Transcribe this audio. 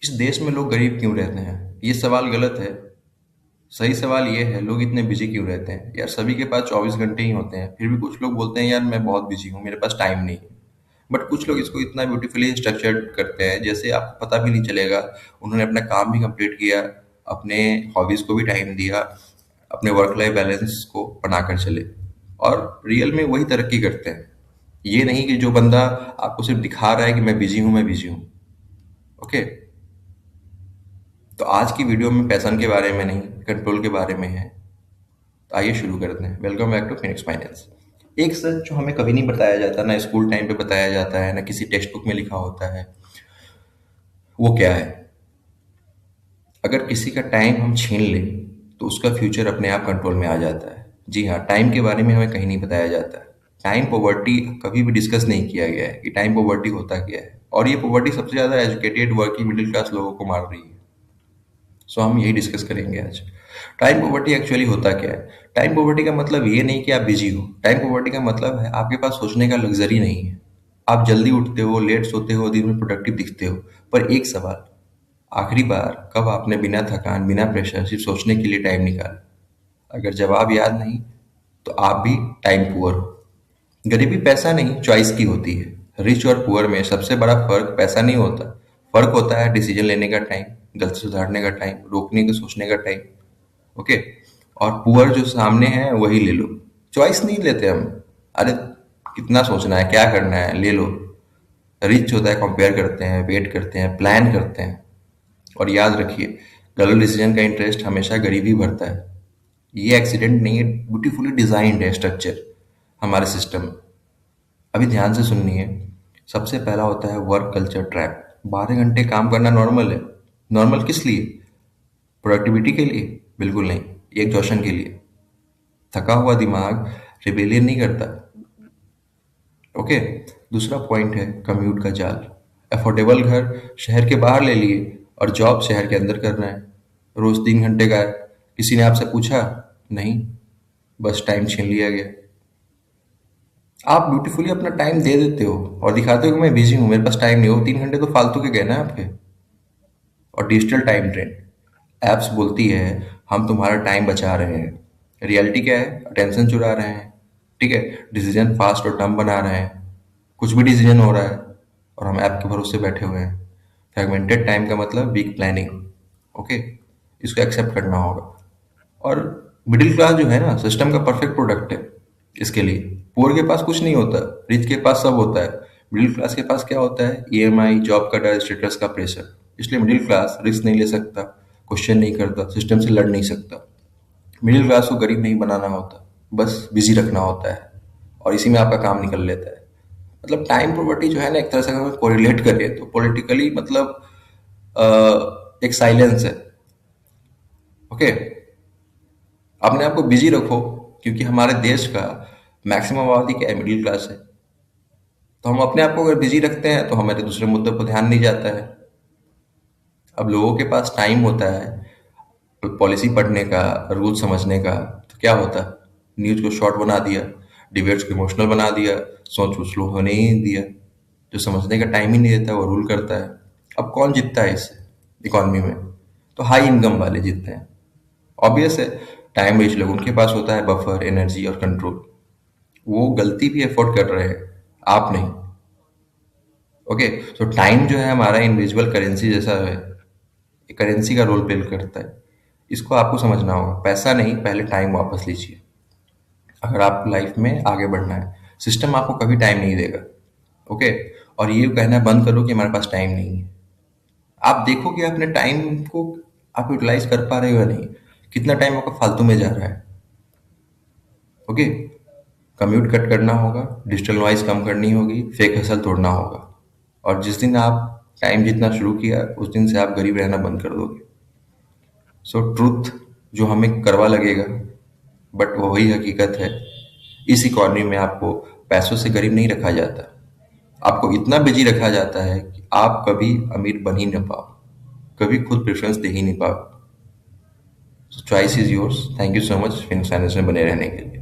इस देश में लोग गरीब क्यों रहते हैं? ये सवाल गलत है। सही सवाल ये है, लोग इतने बिजी क्यों रहते हैं? यार सभी के पास 24 घंटे ही होते हैं, फिर भी कुछ लोग बोलते हैं यार मैं बहुत बिजी हूँ, मेरे पास टाइम नहीं है। बट कुछ लोग इसको इतना ब्यूटीफुली स्ट्रक्चर्ड करते हैं जैसे आपको पता भी नहीं चलेगा। उन्होंने अपना काम भी कंप्लीट किया, अपने हॉबीज को भी टाइम दिया, अपने वर्क लाइफ बैलेंस को बनाकर चले, और रियल में वही तरक्की करते हैं। ये नहीं कि जो बंदा आपको सिर्फ दिखा रहा है कि मैं बिजी हूँ, मैं बिजी हूँ। ओके। तो आज की वीडियो में पैशन के बारे में नहीं, कंट्रोल के बारे में है। तो आइए शुरू करते हैं। Welcome back to Phoenix Finance. एक सच जो हमें कभी नहीं बताया जाता, ना स्कूल टाइम पे बताया जाता है, ना किसी टेक्स्ट बुक में लिखा होता है, वो क्या है? अगर किसी का टाइम हम छीन लें तो उसका फ्यूचर अपने आप कंट्रोल में आ जाता है। जी हाँ, टाइम के बारे में हमें कहीं नहीं बताया जाता है। टाइम पॉवर्टी कभी भी डिस्कस नहीं किया गया है कि टाइम पॉवर्टी होता क्या है, और ये पॉवर्टी सबसे ज़्यादा एजुकेटेड वर्किंग मिडिल क्लास लोगों को मार रही है। सो हम यही डिस्कस करेंगे आज। टाइम पॉवर्टी एक्चुअली होता क्या है? टाइम पॉवर्टी का मतलब ये नहीं कि आप बिजी हो। टाइम पॉवर्टी का मतलब है आपके पास सोचने का लग्जरी नहीं है। आप जल्दी उठते हो, लेट सोते हो, दिन में प्रोडक्टिव दिखते हो। पर एक सवाल, आखिरी बार कब आपने बिना थकान, बिना प्रेशर, सिर्फ सोचने के लिए टाइम निकाला? अगर जवाब याद नहीं तो आप भी टाइम पुअर हो। गरीबी पैसा नहीं, चॉइस की होती है। रिच और पुअर में सबसे बड़ा फर्क पैसा नहीं होता। फर्क होता है डिसीजन लेने का टाइम, गलती सुधारने का टाइम, रोकने का, सोचने का टाइम। ओके। और पुअर जो सामने है वही ले लो। चॉइस नहीं लेते हम। अरे कितना सोचना है, क्या करना है, ले लो। रिच होता है कंपेयर करते हैं, वेट करते हैं, प्लान करते हैं। और याद रखिए, गलत डिसीजन का इंटरेस्ट हमेशा गरीब ही भरता है। ये एक्सीडेंट नहीं है, ब्यूटीफुली डिजाइंड है स्ट्रक्चर हमारे सिस्टम में। अभी ध्यान से सुनिए। सबसे पहला होता है वर्क कल्चर ट्रैप। 12 घंटे काम करना नॉर्मल है। नॉर्मल किस लिए? प्रोडक्टिविटी के लिए? बिल्कुल नहीं, ये एग्जॉशन के लिए। थका हुआ दिमाग रिबेलियन नहीं करता। ओके। दूसरा पॉइंट है कम्यूट का जाल। अफोर्डेबल घर शहर के बाहर ले लिए और जॉब शहर के अंदर करना है। रोज 3 घंटे का है। किसी ने आपसे पूछा? नहीं, बस टाइम छीन लिया गया। आप ब्यूटीफुली अपना टाइम दे देते हो और दिखाते हो कि मैं बिजी हूँ, मेरे पास टाइम नहीं हो। 3 घंटे तो फालतू के गए ना आपके। और डिजिटल टाइम ट्रेंड। एप्स बोलती है हम तुम्हारा टाइम बचा रहे हैं। रियलिटी क्या है? अटेंशन चुरा रहे हैं। ठीक है। डिसीजन फास्ट और डम बना रहे हैं। कुछ भी डिसीजन हो रहा है और हम ऐप के भरोसे बैठे हुए हैं। फ्रेगमेंटेड टाइम का मतलब वीक प्लानिंग। ओके। इसको एक्सेप्ट करना होगा। और मिडिल क्लास जो है ना, सिस्टम का परफेक्ट प्रोडक्ट है इसके लिए। पुअर के पास कुछ नहीं होता, रिच के पास सब होता है। मिडिल क्लास के पास क्या होता है? ईएमआई, जॉब का डर, स्टेटस का प्रेशर। इसलिए मिडिल क्लास रिस्क नहीं ले सकता, क्वेश्चन नहीं करता, सिस्टम से लड़ नहीं सकता। मिडिल क्लास को गरीब नहीं बनाना होता, बस बिजी रखना होता है, और इसी में आपका काम निकल लेता है। मतलब टाइम प्रॉपर्टी जो है ना, एक तरह से अगर कोरिलेट करें तो पॉलिटिकली मतलब एक साइलेंस है। ओके। अपने आप को बिजी रखो, क्योंकि हमारे देश का मैक्सिमम आबादी क्या है? मिडिल क्लास है। तो हम अपने आप को अगर बिजी रखते हैं तो हमारे दूसरे मुद्दों पर ध्यान नहीं जाता है। अब लोगों के पास टाइम होता है पॉलिसी पढ़ने का, रूल समझने का, तो क्या होता? न्यूज को शॉर्ट बना दिया, डिबेट्स को इमोशनल बना दिया, सोच को स्लो होने ही नहीं दिया। जो समझने का टाइम ही नहीं देता वो रूल करता है। अब कौन जीतता है इस इकोनॉमी में? तो हाई इनकम वाले जीतते हैं। ऑब्वियस है। टाइम रिच लोग, उनके पास होता है बफर, एनर्जी और कंट्रोल। वो गलती भी अफोर्ड कर रहे हैं, आप नहीं। ओके। तो टाइम जो है हमारा इनविजिबल करेंसी जैसा है, करेंसी का रोल प्ले करता है। इसको आपको समझना होगा। पैसा नहीं, पहले टाइम वापस लीजिए अगर आपको लाइफ में आगे बढ़ना है। सिस्टम आपको कभी टाइम नहीं देगा। ओके। और ये कहना बंद करो कि हमारे पास टाइम नहीं है। आप देखो कि अपने टाइम को आप यूटिलाइज कर पा रहे हो या नहीं। कितना टाइम आपका फालतू में जा रहा है। ओके। कम्यूट कट करना होगा, डिजिटल नॉइज कम करनी होगी, फेक हसल तोड़ना होगा। और जिस दिन आप टाइम जीतना शुरू किया उस दिन से आप गरीब रहना बंद कर दोगे। सो ट्रूथ जो हमें करवा लगेगा, बट वही हकीकत है। इस इकॉनमी में आपको पैसों से गरीब नहीं रखा जाता, आपको इतना बिजी रखा जाता है कि आप कभी अमीर बन ही ना पाओ, कभी खुद प्रेफरेंस दे ही नहीं पाओ। Choice is yours. Thank you so much Phoenix finance में बने रहने के लिए।